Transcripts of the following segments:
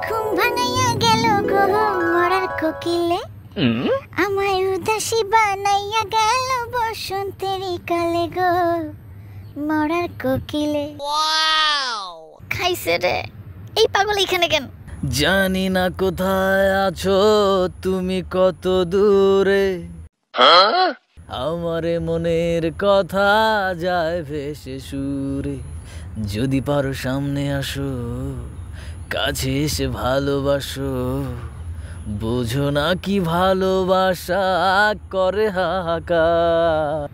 ঘুম ভাঙাইয়া গেল গো মরার কোকিলে, আমায় উদাসী বানাইয়া গেল বসন্তেরই কালে গো মরার কোকিলে। খাইছে রে এই পাগল এখানে কেন? জানি না কোথায় আছো তুমি, কত দূরে আমারে মনের কথা যায় ভেসে সুরে। যদি পারো সামনে আসো, কাছে এসে ভালোবাসো, বোঝো না কি ভালোবাসা করে হাহাকার।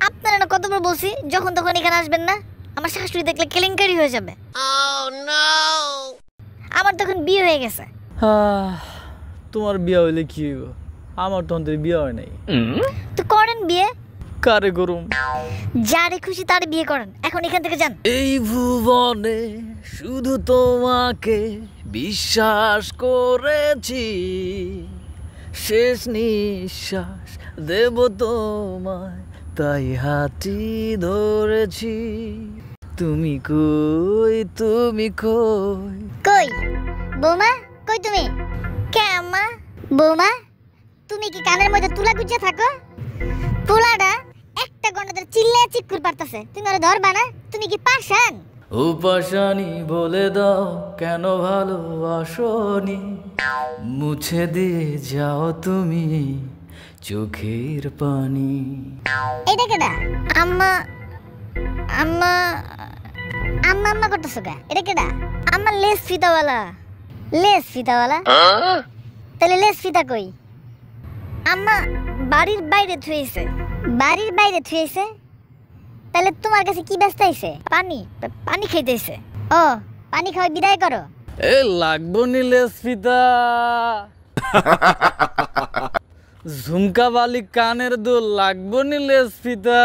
আপনারা না কতবার বলছি যখন তখন এখানে আসবেন না, আমার শাশুড়ি দেখলে কেলেঙ্কারি হয়ে যাবে। আমার তখন বিয়ে হয়ে গেছে। তোমার বিয়ে হইলে কি হইব? আমার তো অন্তরে বিয়ে হয় নাই। তো করেন বিয়ে, কারে করুম? যারে খুশি তারে বিয়ে করেন, এখন এখান থেকে যান। এই ভুবনে শুধু তোমাকে বিশ্বাস করেছি, শেষ নিঃশ্বাস দেব তোমায় তাই হাতই ধরেছি। তুমি কই, তুমি কই? কই বৌমা, কই তুমি? কে আম্মা? বৌমা তুমি কি কানের মধ্যে তুলা গুজে থাকো? তুলাটা একটা গন্ডা ধরে চিল্লে চিৎকুর পারতাছে, তুমি ওরে ধরবা না? তুমি কি পাশান? উপাসানি বলে দাও কেন ভালোবাসনি, মুছে দিয়ে যাও তুমি চোখের পানি। এটা কেডা? আম্মা আম্মা আম্মা আম্মা করতেছো কে? এটা কেডা? আম্মা লেস ফিতাওয়ালা। লেস ফিতাওয়ালা? তাহলে লেস ফিতা কই? আম্মা বাড়ির বাইরে থুইছে। বাড়ির বাইরে থুইছে? তাহলে তোমার কাছে কি ব্যস্ত আইছে? পানি পানি খাইতেছে। ও পানি খাওয়াই বিদায় করো। এ লাগবো নি লেস ফিতা। ঝুমকা বালি কানের দুল লাগবো নি লেস ফিতা।